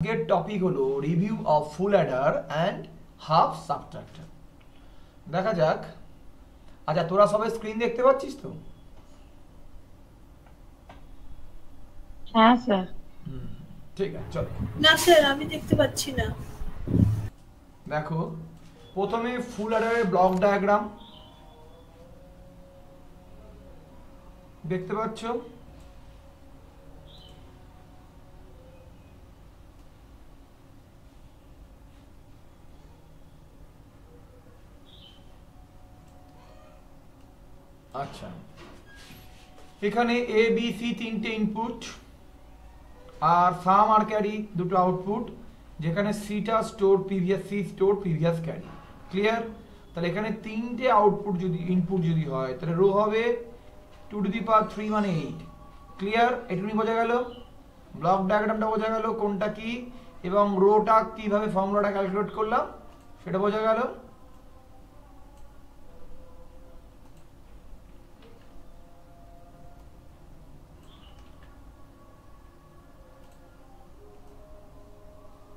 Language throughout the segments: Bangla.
আজকের টপিক হলো review of full Eder and half subtractor. দেখা যাক। আচ্ছা, তোরা সবাই স্ক্রিন দেখতে পাচ্ছিস তো? হ্যাঁ স্যার। ঠিক আছে, চলো। না স্যার, আমি দেখতে পাচ্ছি না। দেখো, প্রথমে ফুল অ্যাডারের ব্লক ডায়াগ্রাম দেখতে পাচ্ছ? আচ্ছা, এখানে এ বি সি তিনটে ইনপুট আর সাম আর ক্যারি দুটো আউটপুট, যেখানে সিটা store previous, C store previous carry. Clear? তাহলে এখানে তিনটে আউটপুট যদি ইনপুট যদি হয় তাহলে রো হবে 2^3 মানে 8। ক্লিয়ার? এটুকুনি বোঝা গেল? ব্লক ডায়াগ্রামটা বোঝা গেল কোনটা কি, এবং রোটা কিভাবে ফর্মুলাটা ক্যালকুলেট করলাম সেটা বোঝা গেল।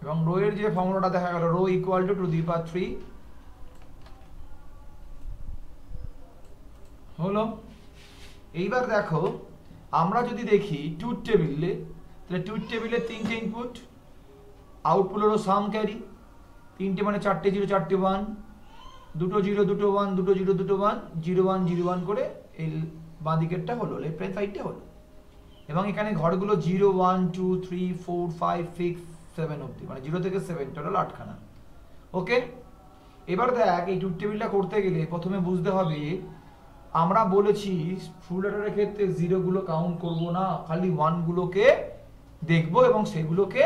এবং রো এর যে ফর্মুলাটা দেখা গেল, রো ইকুয়াল টু 2^3 হলো। এইবার দেখো, আমরা যদি দেখি ট্রুথ টেবিলে, তাহলে ট্রুথ টেবিলে তিনটে ইনপুট, আউটপুট হলো সাম ক্যারি, তিনটে মানে চারটে জিরো চারটে ওয়ান, দুটো জিরো দুটো ওয়ান, দুটো জিরো দুটো ওয়ান, 0 1 0 1 করে এই বাঁ দিকেরটা হলো, লেফট হ্যান্ড সাইডটা হলো। এবং এখানে ঘরগুলো 0 1 2 3 4 5 6 7 অবধি, মানে 0 থেকে 7 টোটাল 8খানা। ওকে, এবার দেখ, এই ট্রুথ টেবিলটা করতে গেলে প্রথমে বুঝতে হবে, আমরা বলেছি ফুল অ্যাডারের ক্ষেত্রে জিরোগুলো কাউন্ট করব না, খালি ওয়ানগুলোকে দেখব এবং সেগুলোকে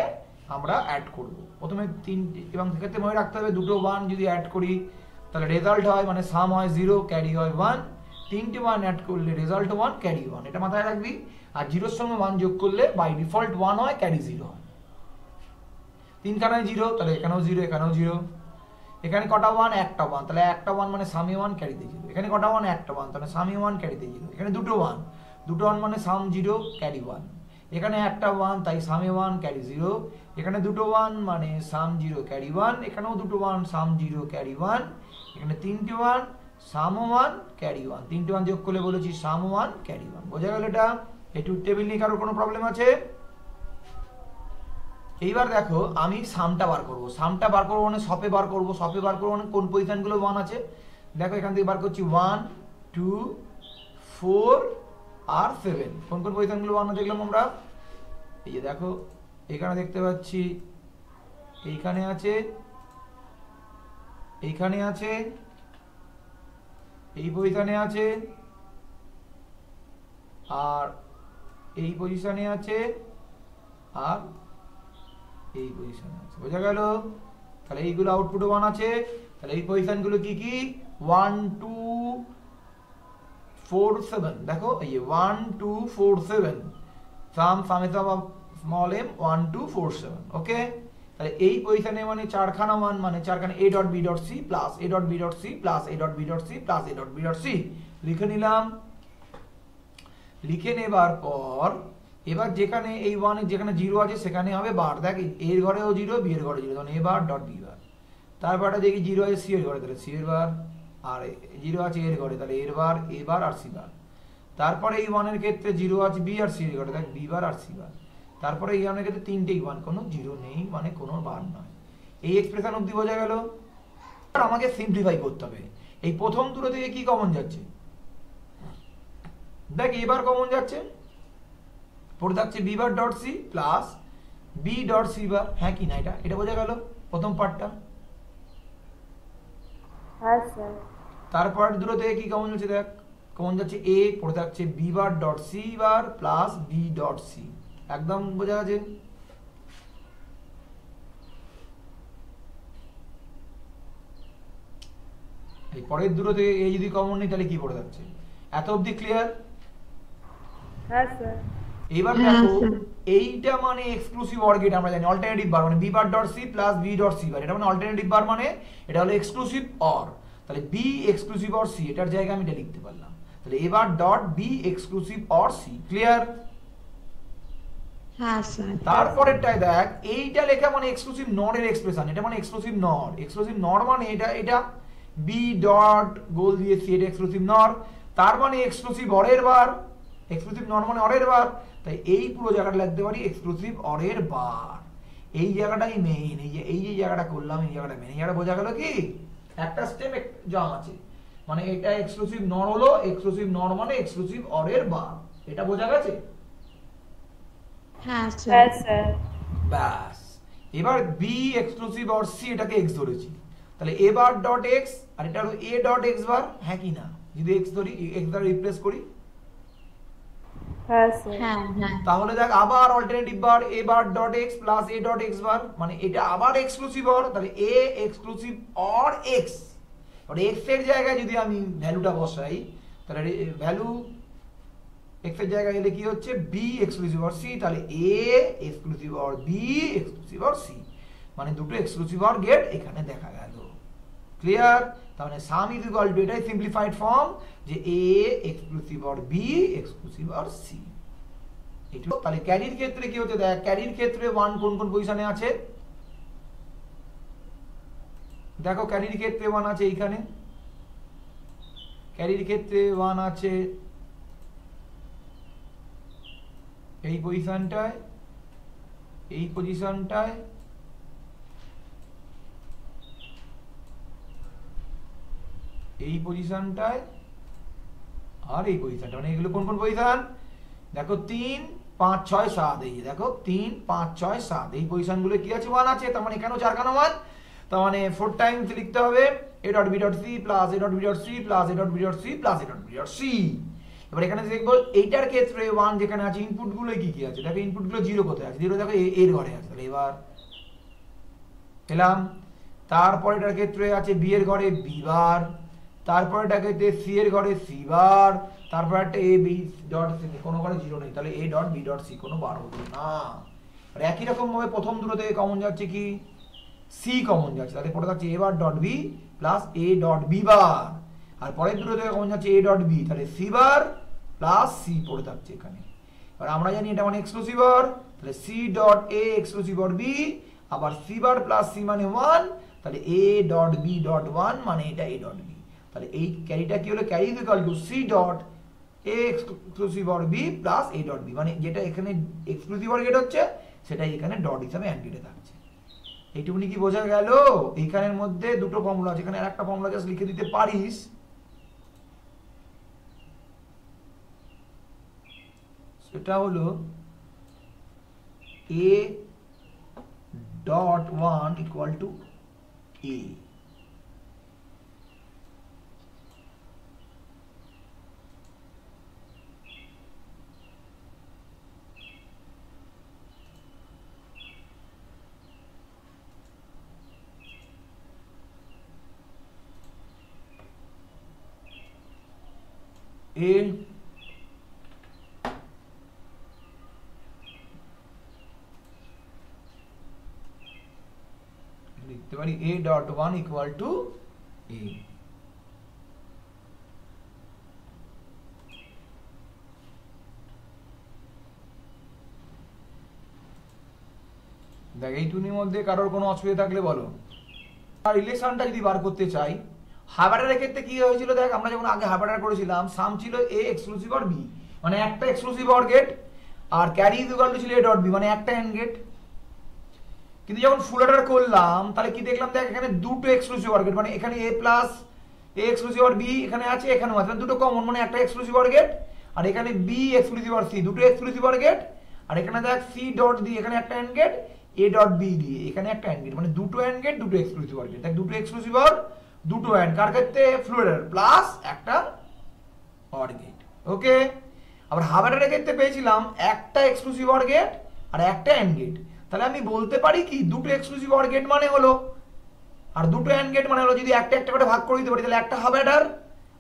আমরা অ্যাড করব। প্রথমে তিনটে, এবং সেক্ষেত্রে মনে রাখতে হবে দুটো ওয়ান যদি অ্যাড করি তাহলে রেজাল্ট হয়, মানে সাম হয় 0, ক্যারি হয় 1। তিনটে ওয়ান অ্যাড করলে রেজাল্ট 1, ক্যারি 1, এটা মাথায় রাখবি। আর জিরোর সঙ্গে 1 যোগ করলে বাই ডিফল্ট 1 হয়, ক্যারি 0 হয়। তিনখানায় 0, তাহলে এখানেও 0, এখানেও 0। এখানে কটা ওয়ান? একটা ওয়ান, তাহলে একটা ওয়ান মানে সামে 1, ক্যারিতে 0। এখানে কটা ওয়ান? একটা ওয়ান, তাহলে সামে 1, ক্যারিতে 0। এখানে দুটো ওয়ান, দুটো ওয়ান মানে সাম 0, ক্যারি 1। এখানে একটা ওয়ান, তাই সামে 1, ক্যারি 0। এখানে দুটো ওয়ান মানে সাম 0, ক্যারি 1। এখানেও দুটো ওয়ান, সাম 0, ক্যারি 1। এখানে তিনটে ওয়ান, সাম 1, ক্যারি 1। তিনটে ওয়ান যোগ করলে বলেছি সাম 1, ক্যারি 1। বোঝা গেল এটা? এই ট্রুথ টেবিল নিয়ে কারোর কোনো প্রবলেম আছে? এইবার দেখো, আমি সামটা বার করব। সামটা বার করবো মানে সপে বার করব। সপে বার করবো মানে কোন পজিশনগুলো 1 আছে। দেখো, এখান থেকে বার করছি 1 2 4 আর 7। কোন কোন পজিশনগুলো 1 দেখলাম আমরা? এই যে দেখো, এখানে দেখতে পাচ্ছি, এইখানে আছে, এইখানে আছে, এই পজিশনে আছে, আর এই পজিশনে আছে, আর এই পজিশনে আছে। বোঝা গেল? তাহলে এইগুলো আউটপুটে 1 আছে। তাহলে এই পজিশনগুলো কি কি? 1 2 4 7। দেখো, এই যে 1 2 4 7, সাম সামেশন অফ স্মল m 1 2 4 7। ওকে, তাহলে এই পজিশনে মানে চারখানা 1, মানে চারখানা a dot b dot c plus a dot b dot c plus a dot b dot c plus a dot b dot c লিখে নিলাম। লিখে নেবার পর এবার যেখানে এই 1 এর যেখানে 0 আছে সেখানে হবে বার। দেখ, এর ঘরেও 0, বি এর ঘরে 0, তখন এ বার ডট বি বার। তারপরটা দেখি 0 আছে সি এর ঘরে, তাহলে সি এর বার, আর 0 আছে এর ঘরে, তাহলে এর বার, এ বার আর সি বার। তারপরে এই 1 এর ক্ষেত্রে 0 আছে বি আর সি এর ঘরে, দেখ বি বার আর সি বার। তারপরে এই 1 এর ক্ষেত্রে তিনটেই 1, কোনো 0 নেই, মানে কোনো বার নয়। এই এক্সপ্রেশন অবধি বোঝা গেল? আমাকে সিম্পলিফাই করতে হবে। এই প্রথম দুটো থেকে কি কমন যাচ্ছে? দেখ, এবার কমন যাচ্ছে, পড়ে থাকছে B bar dot C plus B dot C bar. হ্যাঁ কি না? এটা বোঝা গেল প্রথম পার্টটা? হ্যাঁ স্যার। তারপর দুটো থেকে কি কমন যাচ্ছে? দেখ, কমন যাচ্ছে এ, পড়ে থাকছে B bar dot C bar plus B dot C. একদম বোঝা গেছে? এই পরের দুটো থেকে এ যদি কমন নেই তাহলে কি পড়ে থাকছে? এত অবধি ক্লিয়ার? হ্যাঁ স্যার। এবার দেখো, এইটা মানে এক্সক্লুসিভ অর গেট, আমরা জানি অল্টারনেটিভ বার মানে B bar dot C plus B dot C bar. এটা মানে অল্টারনেটিভ বার, মানে এটা হলো এক্সক্লুসিভ অর। তাহলে বি এক্সক্লুসিভ অর সি, এটার জায়গায় আমি এটা লিখতে পারলাম। তাহলে এবার dot B exclusive or C. Clear? হ্যাঁ স্যার। তারপরেরটায় দেখ, এইটা লেখা মানে এক্সক্লুসিভ নট এর এক্সপ্রেশন, এটা মানে এক্সক্লুসিভ নট। এক্সক্লুসিভ নট মানে এটা বি ডট গোল দিয়ে সি, এটা এক্সক্লুসিভ নট, তার মানে এক্সক্লুসিভ অরের বার। এক্সক্লুসিভ নট মানে অরের বার, তাই এই পুরো জায়গাটা লিখতে পারি এক্সক্লুসিভ অরের বার। এই জায়গাটাই মেইন, এই যে জায়গাটা করলাম এই জায়গাটা মেইন। এই জায়গাটা বোঝা গেল কি একটা স্টেপ যা আছে, মানে এটা এক্সক্লুসিভ নট হলো এক্সক্লুসিভ নট মানে এক্সক্লুসিভ অরের বার, এটা বোঝা গেছে? হ্যাঁ হ্যাঁ স্যার। স্যার। ব্যাস, এবার বি এক্সক্লুসিভ অর সি, এটাকে এক্স ধরেছি, তাহলে এ বার ডট এক্স আর এটা হলো এ ডট এক্স বার, হ্যাঁ কি না? যদি এক্স ধরি, এক্স দ্বারা রিপ্লেস করি, হ্যাঁ স্যার। হ্যাঁ হ্যাঁ। তাহলে দেখ আবার alternative bar A bar dot X plus A dot X bar, মানে এটা আবার এক্সক্লুসিভ অর, তাহলে এ এক্সক্লুসিভ অর এক্স। আর এক্স এর জায়গায় যদি আমি ভ্যালুটা বসাই, তাহলে ভ্যালু এক্স এর জায়গায় এলে কি হচ্ছে বি এক্সক্লুসিভ অর সি, তাহলে A exclusive or B exclusive or C, মানে দুটো এক্সক্লুসিভ অর গেট এখানে দেখা গেল। ক্লিয়ার? তাহলে সাম ইজ ইকুয়াল টু, এটাই সিম্পলিফাইড ফর্ম, যে A exclusive or B exclusive or C. তাহলে ক্যারির ক্ষেত্রে কি হচ্ছে দেখ, ক্যারির ক্ষেত্রে 1 কোন কোন পজিশনে আছে দেখো। ক্যারির ক্ষেত্রে 1 আছে এইখানে, ক্যারির ক্ষেত্রে 1 আছে এই পজিশনটায়, এই পজিশনটায়, এই পজিশনটায় আর এই পজিশনটা, মানে এগুলো কোন কোন পজিশন দেখো, 3 5 6 7, এই দেখো 3 5 6 7, এই পজিশনগুলো কি আছে 1 আছে, তার মানে এখানেও 4 খানা 1, তার মানে 4 টাইমস লিখতে হবে a dot b dot c plus a dot b dot c plus a dot b dot c plus a dot b dot c। এবার এখানে দেখবো এইটার ক্ষেত্রে 1 যেখানে আছে, ইনপুট গুলো কি কি আছে দেখো, ইনপুট গুলো 0 কোথায় আছে, 0 দেখো এর ঘরে আছে, তাহলে এবার এলাম। তারপর এটার ক্ষেত্রে আছে বি এর ঘরে বি বার, তারপর এটা ক্ষেত্রে সি এর ঘরে সি বার, তারপর একটা এ বি ডট সি, কোনো ঘরে 0 নেই, তাহলে A dot B dot C কোনো বার হলো না। আর একই রকম ভাবে প্রথম দুটো থেকে কমন যাচ্ছে কি সি কমন যাচ্ছে, তাহলে পড়ে থাকছে A bar dot B plus A dot B bar, আর পরের দুটো থেকে কমন যাচ্ছে এ ডট বি, তাহলে সি বার প্লাস সি পড়ে থাকছে এখানে। আর আমরা জানি এটা মানে এক্সক্লুসিভ অর, তাহলে C dot A exclusive or B, আবার সি বার প্লাস সি মানে 1, তাহলে এ ডট বি ডট 1 মানে এটা এ ডট বি, তাহলে এই ক্যারিটা কি হলো, carry is equal to C dot A exclusive or B plus A dot B, মানে যেটা এখানে এক্সক্লুসিভ অর গেট হচ্ছে সেটাই এখানে ডট হিসাবে অ্যান্ড গেটে থাকছে। এইটুকুনি কি বোঝা গেল? এইখানের মধ্যে দুটো ফর্মুলা আছে, এখানে একটা ফর্মুলা জাস্ট লিখে দিতে পারিস, সেটা হলো a dot 1 equal to a, লিখতে পারি a dot 1 equal to a। দেখ এইটুকুনির মধ্যে কারোর কোনো অসুবিধা থাকলে বলো। আর রিলেশনটা যদি বার করতে চাই, হাইব্রিডের ক্ষেত্রে কি হয়েছিল দেখ, আমরা যখন আগে হাইব্রিড করেছিলাম সাম ছিল a এক্সক্লুসিভ অর বি, মানে একটা এক্সক্লুসিভ অর গেট, আর ক্যারি ইজ ইকুয়াল টু ছিল a ডট বি, মানে একটা এন্ড গেট। কিন্তু যখন ফুল অর্ডার করলাম তাহলে কি দেখলাম দেখ, এখানে দুটো এক্সক্লুসিভ অর গেট, মানে এখানে a plus a exclusive or B এখানে আছে, এখানেও আছে, দুটো কমন, মানে একটা এক্সক্লুসিভ অর গেট, আর এখানে বি এক্সক্লুসিভ অর সি দুটো এক্সক্লুসিভ অর গেট, আর এখানে দেখ সি ডট দিয়ে এখানে একটা and gate, A dot B দিয়ে এখানে একটা এন্ড গেট, মানে দুটো এন্ড গেট দুটো এক্সক্লুসিভ অর গেট। দেখ দুটো এক্সক্লুসিভ অর দুটো এন্ড, কার ক্ষেত্রে ফ্লুইডের প্লাস একটা অর গেট। ওকে, আবার হাইব্রিডের ক্ষেত্রে পেয়েছিলাম একটা এক্সক্লুসিভ অর গেট আর একটা এন্ড গেট, তাহলে আমি বলতে পারি কি দুটো এক্সক্লুসিভ অর গেট মানে হলো, আর দুটো এন্ড গেট মানে হলো, যদি একটা একটা করে ভাগ করে দিতে পারি তাহলে একটা হাইব্রিডার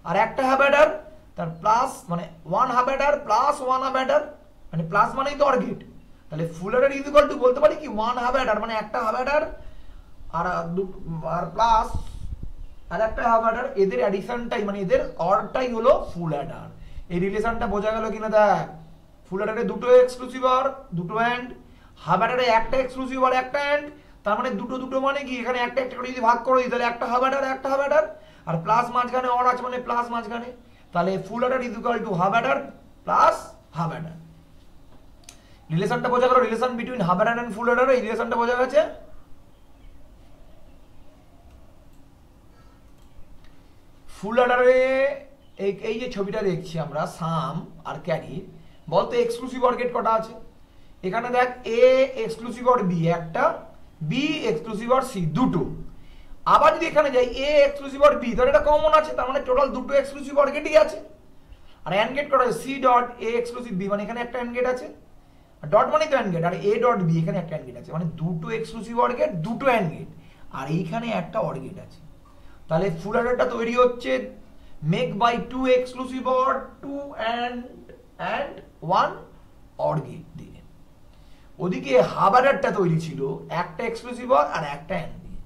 আর একটা হাইব্রিডার, তার প্লাস মানে ওয়ান হাইব্রিডার প্লাস ওয়ান হাইব্রিডার, মানে প্লাস মানেই তো অর গেট, তাহলে ফুল অর্ডার ইজ ইকুয়াল টু বলতে পারি কি ওয়ান হাইব্রিডার মানে একটা হাইব্রিডার আর প্লাস আর একটা হাইব্রিডার, এদের অ্যাডিশনটাই মানে এদের অরটাই হলো ফুল অ্যাডার। এই রিলেশনটা বোঝা গেল কিনা দেখ, ফুল অ্যাডারে দুটো এক্সক্লুসিভ অর দুটো অ্যান্ড, হাফ অ্যাডারে একটা এক্সক্লুসিভ অর একটা অ্যান্ড, তার মানে দুটো দুটো মানে কি এখানে একটা একটা করে যদি ভাগ করে দিই তাহলে একটা হাফ অ্যাডার একটা হাফ অ্যাডার, আর প্লাস মাঝখানে অর আছে মানে প্লাস মাঝখানে, তাহলে full adder is equal to half adder plus half adder. রিলেশনটা বোঝা গেল, relation between half adder and full adder, এই রিলেশনটা বোঝা গেছে। ফুল অ্যাডারে এই যে ছবিটা দেখছি আমরা সাম আর ক্যারি, বলতে এক্সক্লুসিভ অর গেট কটা আছে? এখানে দেখ এ এক্সক্লুসিভ অর বি একটা, বি এক্সক্লুসিভ অর সি দুটো। আবার যদি এখানে যাই এ এক্সক্লুসিভ অর বি, তাহলে এটা কমন আছে, তার মানে টোটাল দুটো এক্সক্লুসিভ অর গেটই আছে। আর অ্যান্ড গেট করা আছে C dot A exclusive B, মানে এখানে একটা অ্যান্ড গেট আছে, ডট মানে তো অ্যান্ড গেট, আর এ ডট বি এখানে একটা অ্যান্ড গেট আছে, মানে দুটো এক্সক্লুসিভ অর গেট দুটো অ্যান্ড গেট, আর এইখানে একটা অর গেট আছে। তাহলে ফুল অ্যাডারটা তৈরি হচ্ছে make by two exclusive or, two and one or gate দিয়ে। ওদিকে হাফ অ্যাডারটা তৈরি ছিল একটা এক্সক্লুসিভ অর আর একটা অ্যান্ড দিয়ে।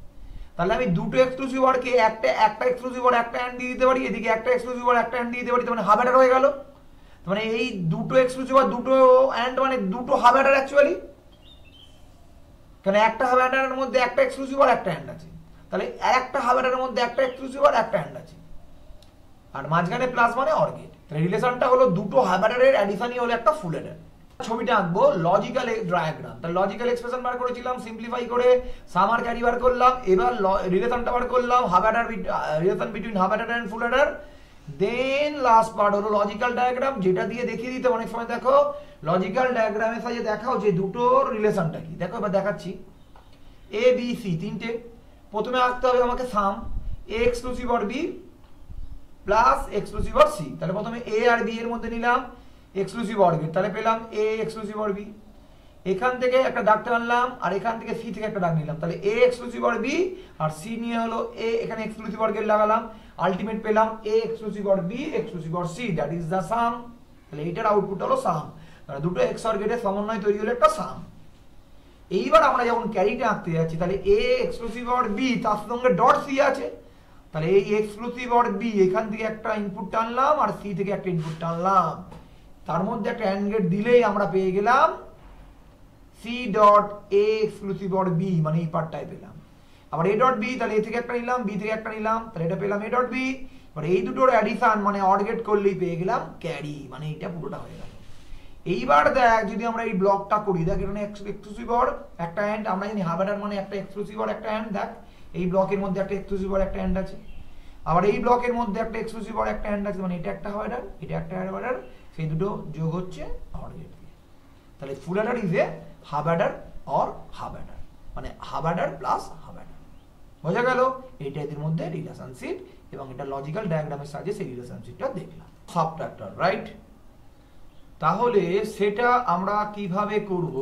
তাহলে আমি দুটো এক্সক্লুসিভ অরকে একটা এক্সক্লুসিভ অর একটা অ্যান্ড দিয়ে দিতে পারি, এদিকে একটা এক্সক্লুসিভ অর একটা অ্যান্ড দিয়ে দিতে পারি, তার মানে হাফ অ্যাডার হয়ে গেল। মানে এই দুটো এক্সক্লুসিভ আর দুটো অ্যান্ড মানে দুটো হাফ অ্যাডার অ্যাকচুয়ালি, কারণ একটা হাফ অ্যাডারের মধ্যে একটা এক্সক্লুসিভ আর একটা অ্যান্ড আছে, তাহলে একটা হাফ অ্যাডারের মধ্যে একটা এক্সক্লুসিভ আর একটা অ্যান্ড আছে, আর মাঝখানে প্লাস মানে অর গেট। তাহলে রিলেশনটা হলো দুটো হাফ অ্যাডারের অ্যাডিশনই হলো একটা ফুল অ্যাডার। ছবিটা আঁকবো লজিক্যাল ডায়াগ্রাম, তাহলে লজিক্যাল এক্সপ্রেশন বার করেছিলাম, সিম্পলিফাই করে সাম আর ক্যারি বার করলাম, এবার রিলেশনটা বার করলাম half adder, relation between half adder and full adder. Then last part হলো লজিক্যাল ডায়াগ্রাম, যেটা দিয়ে দেখিয়ে দিতে অনেক সময় দেখো লজিক্যাল ডায়াগ্রামের সাহায্যে দেখাও যে দুটোর রিলেশনটা কি। দেখো এবার দেখাচ্ছি, এ বি সি তিনটে, প্রথমে আঁকতে হবে আমাকে sum A exclusive or B plus exclusive or C. তাহলে প্রথমে এ আর বি এর মধ্যে নিলাম এক্সক্লুসিভ অর গেট, তাহলে পেলাম এ এক্সক্লুসিভ অর বি, এখান থেকে একটা দাগটা আনলাম আর এখান থেকে সি থেকে একটা দাগ নিলাম, তাহলে এ এক্সক্লুসিভ অর বি আর সি নিয়ে হলো এ, এখানে এক্সক্লুসিভ অর গেট লাগালাম, আলটিমেট পেলাম A exclusive or B exclusive or C, that is the sum. তাহলে এইটার আউটপুট হলো সাম, তাহলে দুটো এক্স অর গেটের সমন্বয় তৈরি হলো একটা সাম। এইবার আমরা যখন ক্যারিটা আঁকতে যাচ্ছি, তাহলে এ এক্সক্লুসিভ অর বি তার সঙ্গে ডট সি আছে, তাহলে এই এক্সক্লুসিভ অর বি এখান থেকে একটা ইনপুট টানলাম আর সি থেকে একটা ইনপুট টানলাম, তার মধ্যে একটা অ্যান্ড গেট দিলেই আমরা পেয়ে গেলাম C dot A exclusive or B, মানে এই পার্টটাই পেলাম। আবার এ ডট বি, তাহলে এ থেকে একটা নিলাম বি থেকে একটা নিলাম, তাহলে এটা পেলাম এ ডট বি, এবার এই দুটোর অ্যাডিশন মানে অর গেট করলেই পেয়ে গেলাম ক্যারি, মানে এটা পুরোটা হয়ে গেল। এইবার দেখ যদি আমরা এই ব্লকটা করি, দেখ এখানে এক্সক্লুসিভ অর একটা অ্যান্ড, আমরা জানি হাফ অ্যাডার মানে একটা এক্সক্লুসিভ অর একটা অ্যান্ড, দেখ এই ব্লকের মধ্যে একটা এক্সক্লুসিভ অর একটা অ্যান্ড আছে, আবার এই ব্লকের মধ্যে একটা এক্সক্লুসিভ অর একটা অ্যান্ড আছে, মানে এটা একটা হাফ অ্যাডার এটা একটা হাফ অ্যাডার, সেই দুটো যোগ হচ্ছে অর গেট দিয়ে। তাহলে full adder is a half adder or half adder, মানে half adder plus half adder. বোঝা গেল? এইটা এদের মধ্যে রিলেশনশিপ, এবং এটা লজিক্যাল ডায়াগ্রামের সাহায্যে সেই রিলেশনশিপটা দেখলাম। Subtractor, right? তাহলে সেটা আমরা কিভাবে করব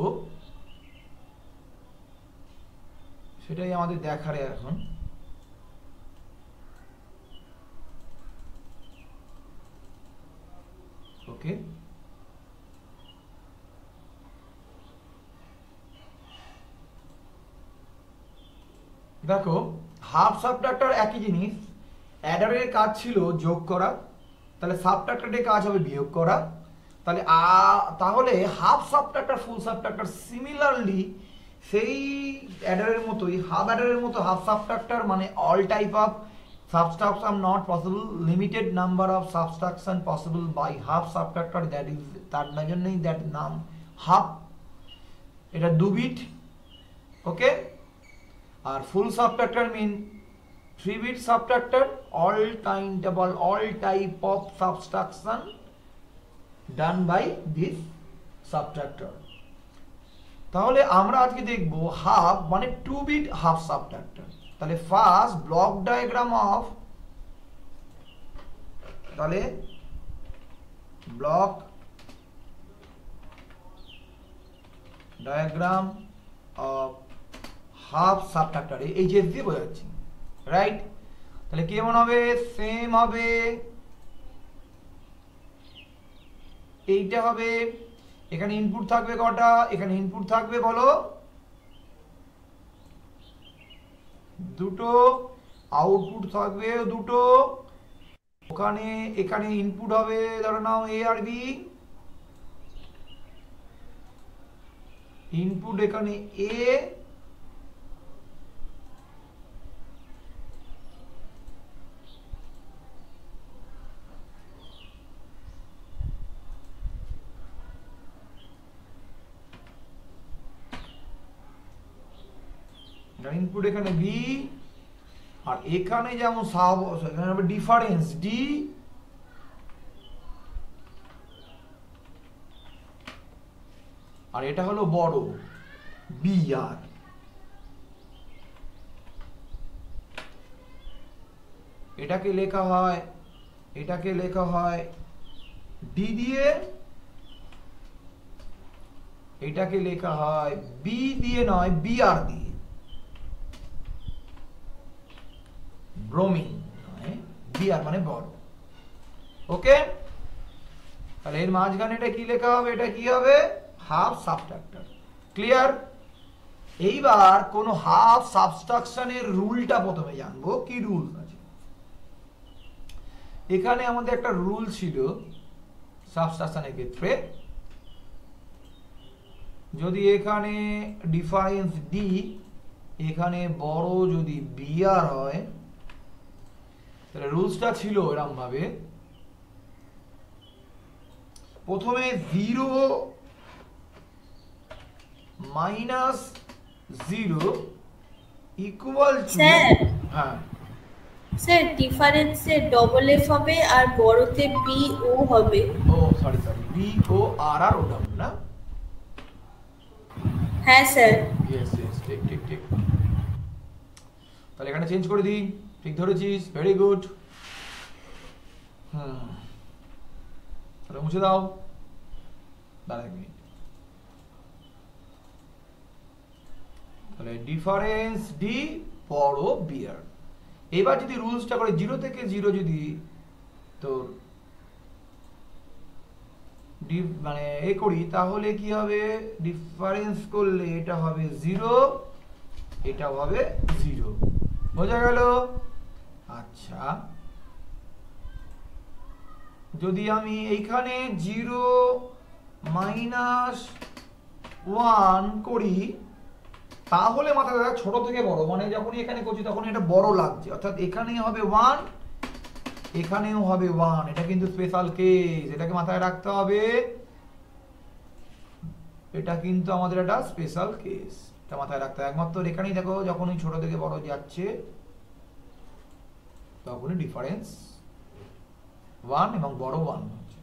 সেটাই আমাদের দেখার এখন। ওকে, দেখো হাফ সাবট্রাক্টর একই জিনিস, অ্যাডারের কাজ ছিল যোগ করা, তাহলে সাবট্রাক্টরের কাজ হবে বিয়োগ করা। তাহলে তাহলে half subtractor full subtractor similarly সেই অ্যাডারের মতোই, হাফ অ্যাডারের মতো হাফ সাবট্রাক্টর মানে all type of subtraction not possible, limited number of subtraction possible by half subtractor, that is তার জন্যই দ্যাট নাম হাফ, এটা 2 বিট। ওকে, আর full subtractor mean 3 bit subtractor, all type of subtraction done by this subtractor। তাহলে আমরা আজকে দেখব হাফ মানে 2 বিট হাফ সাবট্রাক্টর। তাহলে ফার্স্ট ব্লক ডায়াগ্রাম অফ, তাহলে block diagram of half subtractor, এই যে দিয়ে বোঝাচ্ছি, রাইট? তাহলে কেমন হবে? সেম হবে, এইটা হবে, এখানে ইনপুট থাকবে কটা? এখানে ইনপুট থাকবে বলো দুটো, আউটপুট থাকবে দুটো, ওখানে এখানে ইনপুট হবে ধরো নাও এ আর বি, ইনপুট এখানে এ, ইনপুট এখানে বি, আর এখানে যেমন সাব এখানে হবে ডিফারেন্স ডি, আর এটা হলো বড় বি আর। এটাকে লেখা হয় ডি দিয়ে, এটাকে লেখা হয় বি দিয়ে নয় বি আর দিয়ে, ব্রোমিন নয় বি আর মানে বড়। ওকে, তাহলে এর মাঝখানে এটা কি লেখা হবে? এটা কি হবে? Half subtractor. ক্লিয়ার? এইবার কোন হাফ সাবট্রাকশনের রুলটা প্রথমে জানবো, কি রুল আছে। এখানে আমাদের একটা রুল ছিল সাবট্রাকশনের ক্ষেত্রে, যদি এখানে ডিফারেন্স ডি, এখানে বড় যদি বি আর হয়, তাহলে রুলসটা ছিল এরকম ভাবে, প্রথমে 0 মাইনাস 0 ইকুয়াল টু, স্যার হ্যাঁ স্যার ডিফারেন্সে ডবল এফ হবে আর বড়তে বি ও হবে। ও সরি বি ও আর আর ও ডাবল না? হ্যাঁ স্যার। ইয়েস ঠিক ঠিক ঠিক। তাহলে এখানে চেঞ্জ করে দিই। ঠিক ধরেছিস, ভেরি গুড। তাহলে মুছে দাও, দাঁড়া এক মিনিট। তাহলে ডিফারেন্স ডি বড় বি আর। এবার যদি রুলসটা করে 0 থেকে 0 যদি তোর মানে এ করি, তাহলে কি হবে? ডিফারেন্স করলে এটা হবে 0, এটা হবে 0। বোঝা গেল? আচ্ছা, যদি আমি এইখানে 0 মাইনাস 1 করি, তাহলে মাথায় রাখা ছোট থেকে বড়, মানে যখনই এখানে করছি তখন এটা বড় লাগছে, অর্থাৎ এখানে হবে 1, এখানেও হবে 1। এটা কিন্তু স্পেশাল কেস, এটাকে মাথায় রাখতে হবে। এটা কিন্তু আমাদের একটা স্পেশাল কেস, এটা মাথায় রাখতে হবে। একমাত্র এখানেই দেখো, যখনই ছোট থেকে বড় যাচ্ছে তখনই ডিফারেন্স 1 এবং বড় 1 হচ্ছে।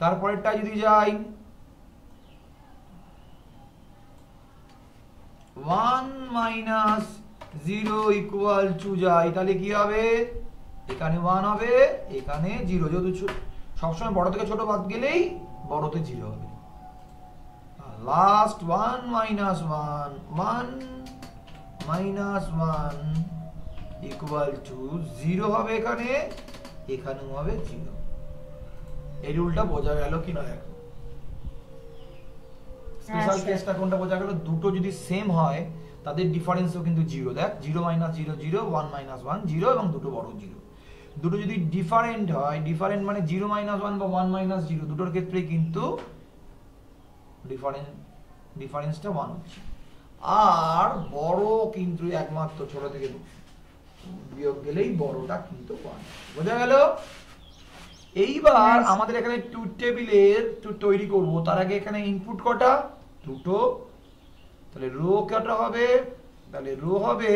তারপরেরটা যদি যাই 1 মাইনাস 0 ইকুয়াল টু যাই, তাহলে কি হবে? এখানে 1 হবে, এখানে 0। যেহেতু সবসময় বড় থেকে ছোট বাদ গেলেই বড়তে 0 হবে। Last 1 minus 1, 1 minus 1 equal to 0 হবে, এখানে এখানেও হবে 0। এই রুলটা বোঝা গেল কি নয়? স্পেশাল কেসটা কোনটা বোঝা গেল? দুটো যদি সেম হয় তাদের ডিফারেন্সও কিন্তু 0। দেখ 0 মাইনাস 0 0, 1 মাইনাস 1 0, এবং দুটো বড় 0। দুটো যদি ডিফারেন্ট হয়, ডিফারেন্ট মানে 0 মাইনাস 1 বা 1 মাইনাস 0, দুটোর ক্ষেত্রে কিন্তু ডিফারেন্সটা 1 হচ্ছে। আর বড় কিন্তু একমাত্র ছোট থেকে বিয়োগ গেলেই বড়টা কিন্তু 1। বোঝা গেল? এইবার আমাদের এখানে ট্রুথ টেবিলের তৈরি করব, তার আগে এখানে ইনপুট কটা? দুটো। তাহলে রো কটা হবে? তাহলে রো হবে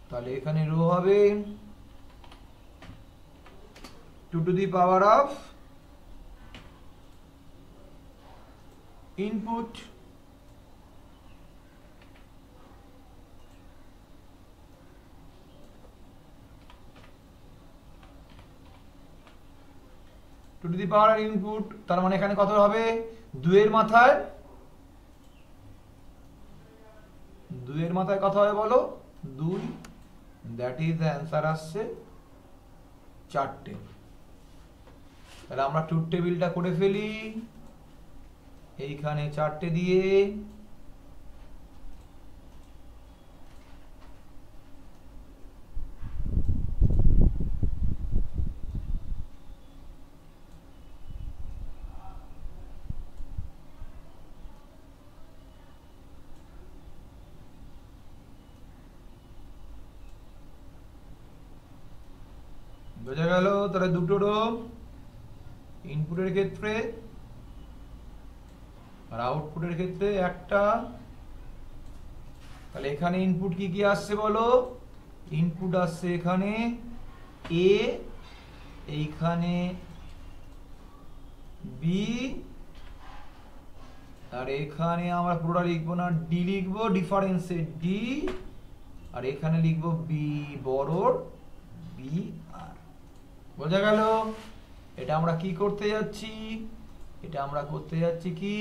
তাহলে এখানে রো হবে 2 to the power of input two to the power input, তার মানে এখানে কত হবে? 2 এর মাথায় কত হবে বলো? 2। দ্যাট ইজ দ্য অ্যান্সার আসছে 4টে। তাহলে আমরা ট্রুথ টেবিলটা করে ফেলি এইখানে 4টে দিয়ে। তাহলে দুটোরও ইনপুটের ক্ষেত্রে আর আউটপুটের ক্ষেত্রে একটা। তাহলে এখানে ইনপুট কি কি আসছে বলো? ইনপুট আসছে এখানে এ, এইখানে বি, আর এখানে আমরা পুরোটা লিখবো না, ডি লিখবো, ডিফারেন্সে ডি, আর এখানে লিখবো বি বড়র বি আর। বোঝা গেল? এটা আমরা কি করতে যাচ্ছি? এটা আমরা করতে যাচ্ছি কি?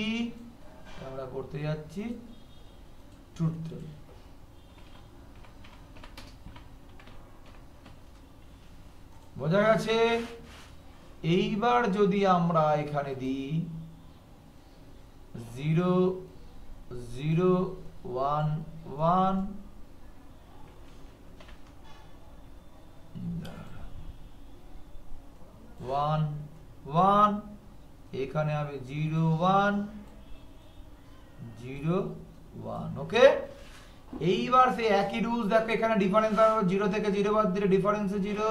আমরা করতে যাচ্ছি ট্রুথ টেবিল। বোঝা গেছে? এইবার যদি আমরা এখানে দিই 0 0 1 1 1 1, এখানে হবে 0 1 0 1। ওকে, এইবার সে একই রুলস দেখো, এখানে ডিফারেন্স আর 0 থেকে 0 বাদ দিলে ডিফারেন্সে 0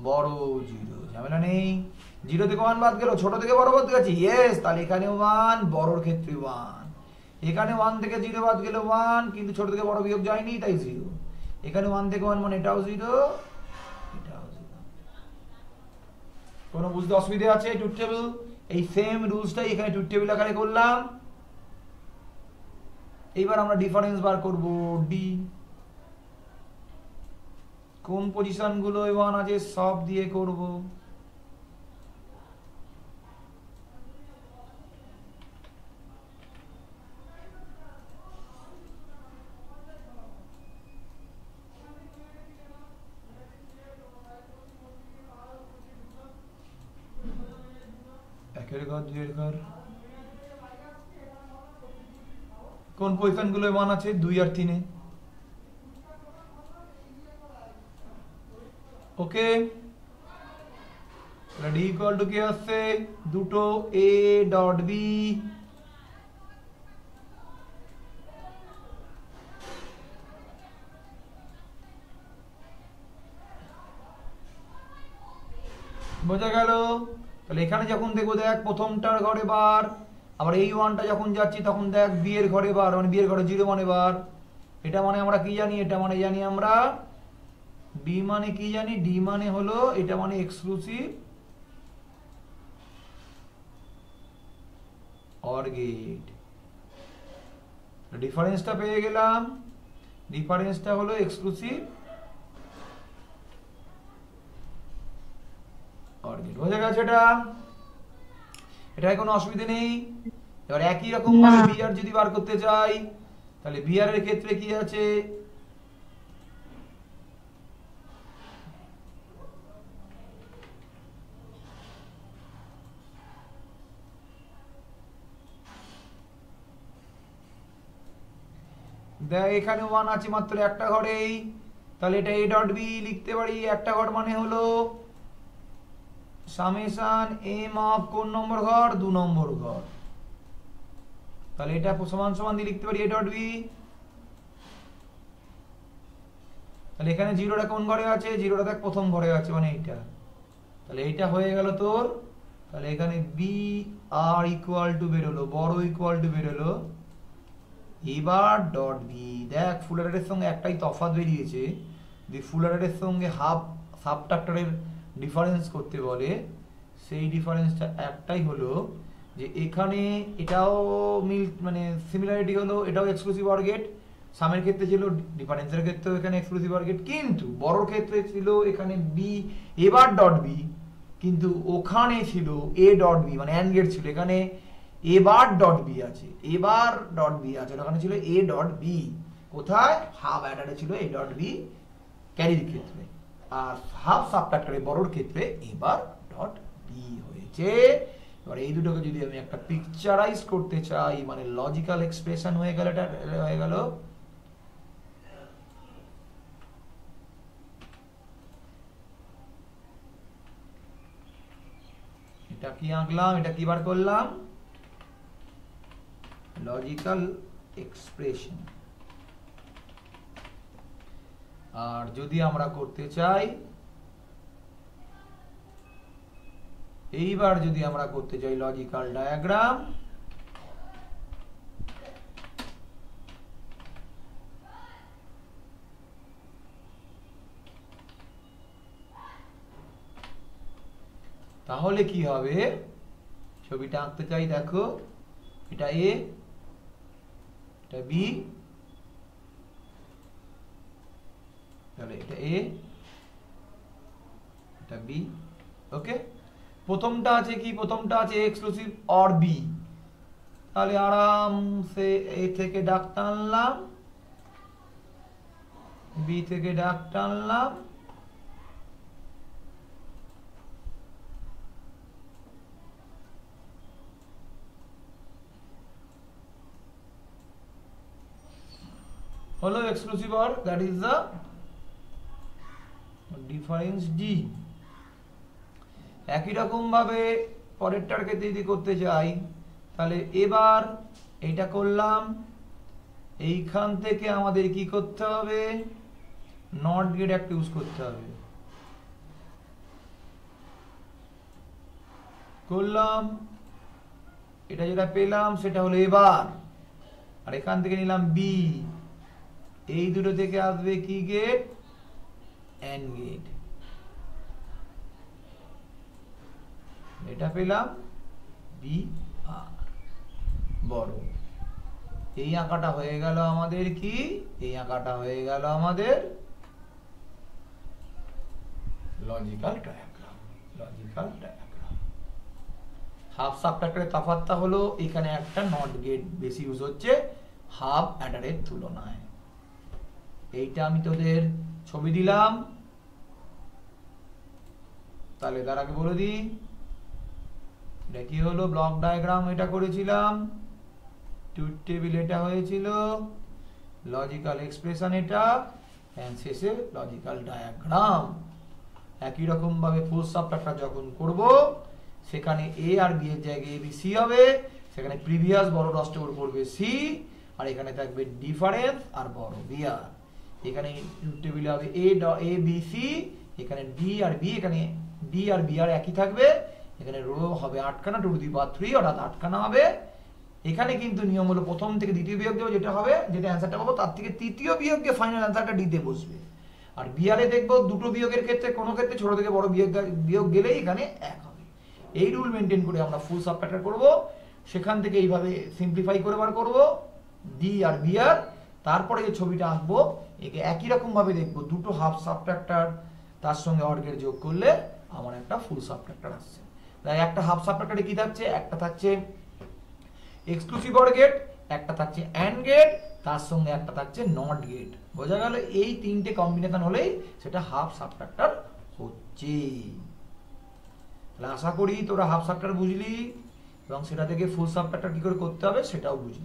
বড় 0, ঝামেলা নেই। 0 থেকে 1 বাদ গেল, ছোট থেকে বড় বাদ গেছে, ইয়েস, তাহলে এখানে 1 বড়র ক্ষেত্রে 1, এখানে 1 থেকে 0 বাদ গেল 1, কিন্তু ছোট থেকে বড় বিয়োগ যায়নি তাই 0, এখানে 1 থেকে 1 মানে এটাও 0 এটাও 0। কোনো বুঝতে অসুবিধা আছে? ট্রুথ টেবিল এই সেম রুলসটাই এখানে ট্রুথ টেবিল আকারে করলাম। এইবার আমরা ডিফারেন্স বার করব ডি। কোন পজিশন গুলো 1 আছে সব দিয়ে করব। একের ঘর দুইয়ের ঘর। কোন পজিশন গুলো 1 আছে? 2 আর 3 এ। ওকে, ডি ইকুয়াল টু কি আসছে? দুটো এ ডট বি বোঝা গেল? তাহলে এখানে যখন দেখবো দেখ প্রথমটার ঘরে বার, আবার এই 1টা যখন যাচ্ছি তখন দেখ বি এর ঘরে বার, মানে বি এর ঘরে 0 মানে বার। এটা মানে আমরা কি জানি? এটা মানে জানি আমরা ডি মানে কি জানি? ডি মানে হলো এটা মানে এক্সক্লুসিভ অর গেট। ডিফারেন্সটা পেয়ে গেলাম, ডিফারেন্সটা হলো এক্সক্লুসিভ অর গেট। বোঝা গেছে? এটায় কোনো অসুবিধা নেই। এবার একই রকম ভাবে বিআর যদি বার করতে চাই, তাহলে বিআর এর ক্ষেত্রে কি আছে? দেখ এখানে 1 আছে মাত্র একটা ঘরেই, তাহলে এটা এ ডট বি লিখতে পারি। একটা ঘর মানে হলো সামেশন এম অফ কোন নম্বর ঘর? 2 নম্বর ঘর। তাহলে এটা সমান সমান দিয়ে লিখতে পারি এ ডট বি। তাহলে এখানে 0টা কোন ঘরে আছে? 0টা দেখ প্রথম ঘরে আছে, মানে এইটা। তাহলে এইটা হয়ে গেল তোর। তাহলে এখানে বি আর ইকুয়াল টু বেরোলো, বড় ইকুয়াল টু বেরোলো। এবার ডট বি দেখ ফুল অ্যারের সঙ্গে একটাই তফাৎ বেরিয়েছে, যে ফুল অ্যারের সঙ্গে হাফ সাবট্রাক্টরের ডিফারেন্স করতে বলে, সেই ডিফারেন্সটা একটাই হলো যে এখানে এটাও মিল মানে সিমিলারিটি হলো, এটাও এক্সক্লুসিভ অর গেট। সামের ক্ষেত্রে ছিল, ডিফারেন্সের ক্ষেত্রেও এখানে এক্সক্লুসিভ অর গেট, কিন্তু বড়র ক্ষেত্রে ছিল এখানে বি এবার ডট বি, কিন্তু ওখানে ছিল এ ডট বি, মানে অ্যান্ড গেট ছিল, এখানে এবার ডট বি আছে, এবার ডট বি আছে, ওখানে ছিল এ ডট বি। কোথায়? হাফ অ্যাডারে ছিল এ ডট বি ক্যারির ক্ষেত্রে, আর হাফ সাবট্রাক্টরে বড়র ক্ষেত্রে এবার ডট বি হয়েছে। এবার এই দুটোকে যদি আমি একটা পিকচারাইজ করতে চাই, মানে লজিক্যাল এক্সপ্রেশন হয়ে গেল, এটা হয়ে গেল এটা কি আঁকলাম, এটা কি বার করলাম? Logical expression. আর যদি আমরা করতে চাই এইবার যদি আমরা করতে চাই লজিক্যাল ডায়াগ্রাম, তাহলে কি হবে, ছবিটা আঁকতে চাই, দেখো এটা এ, এটা বি, তাহলে এটা এ, এটা বি। ওকে, প্রথমটা আছে কি, প্রথমটা আছে এক্সক্লুসিভ অর বি, তাহলে আরামসে এ থেকে ডাক টানলাম, বি থেকে ডাক টানলাম, হলো exclusive or, that is the difference D. একই রকম ভাবে পরেরটার ক্ষেত্রে যদি করতে চাই, তাহলে এবার এইটা করলাম, এইখান থেকে আমাদের কি করতে হবে, নট গেট একটা ইউজ করতে হবে, করলাম, এটা যেটা পেলাম সেটা হলো এবার, আর এখান থেকে নিলাম বি, এই দুটো থেকে আসবে কি গেট, এন্ড গেট, এটা পেলাম বি আর বড়। এই আঁকাটা হয়ে গেল আমাদের কি, এই আঁকাটা হয়ে গেল আমাদের logical diagram. Logical diagram half সাবট্রাক্টরের তফাৎটা হলো এখানে একটা নট গেট বেশি ইউজ হচ্ছে হাফ অ্যাডারের তুলনায়। এইটা আমি তোদের ছবি দিলাম, তাহলে তার আগে বলে দিই এটা কি হলো, ব্লক ডায়াগ্রাম এটা করেছিলাম, ট্রুথ টেবিল এটা হয়েছিল, লজিক্যাল এক্সপ্রেশন এটা, এন্ড শেষে লজিক্যাল ডায়াগ্রাম। একই রকম ভাবে ফুল সাবট্রাক্টর যখন করব, সেখানে এ আর বি এর জায়গায় বি সি হবে, সেখানে প্রিভিয়াস বড় রাষ্ট্র করবে সি, আর এখানে থাকবে ডিফারেন্স আর বড় বি আর। এখানে ট্রুথ টেবিলে হবে এ বি সি, এখানে ডি আর বি, এখানে ডি আর বি আর একই থাকবে, এখানে রো হবে 8খানা, টু দি পাওয়ার 3 অর্থাৎ 8খানা হবে। এখানে কিন্তু নিয়ম হলো প্রথম থেকে দ্বিতীয় বিয়োগ দেবো, যেটা হবে, যেটা অ্যান্সারটা পাবো তার থেকে তৃতীয় বিয়োগ দিয়ে ফাইনাল অ্যান্সারটা ডিতে বসবে। আর বিআরে দেখবো দুটো বিয়োগের ক্ষেত্রে কোনো ক্ষেত্রে ছোট থেকে বড় বিয়োগ গেলেই এখানে এক হবে। এই রুল মেনটেন করে আমরা ফুল সাবট্রাক্টর করব, সেখান থেকে এইভাবে সিম্পলিফাই করে বার করব ডি আর বি আর। তারপরে যে ছবিটা আঁকবো একে একই রকম ভাবে দেখবো, দুটো হাফ সাবট্রাক্টর তার সঙ্গে অর্গের যোগ করলে আমার একটা ফুল সাবট্রাক্টর আসছে। তাই একটা হাফ সাবট্রাক্টরে কি থাকছে, একটা থাকছে এক্সক্লুসিভ অর গেট, একটা থাকছে অ্যান্ড গেট, তার সঙ্গে একটা থাকছে নট গেট। বোঝা গেল, এই তিনটে কম্বিনেশন হলেই সেটা হাফ সাবট্রাক্টর হচ্ছে। তাহলে আশা করি তোরা হাফ সাবট্রাক্টর বুঝলি এবং সেটা থেকে ফুল সাবট্রাক্টর কি করে করতে হবে সেটাও বুঝলি।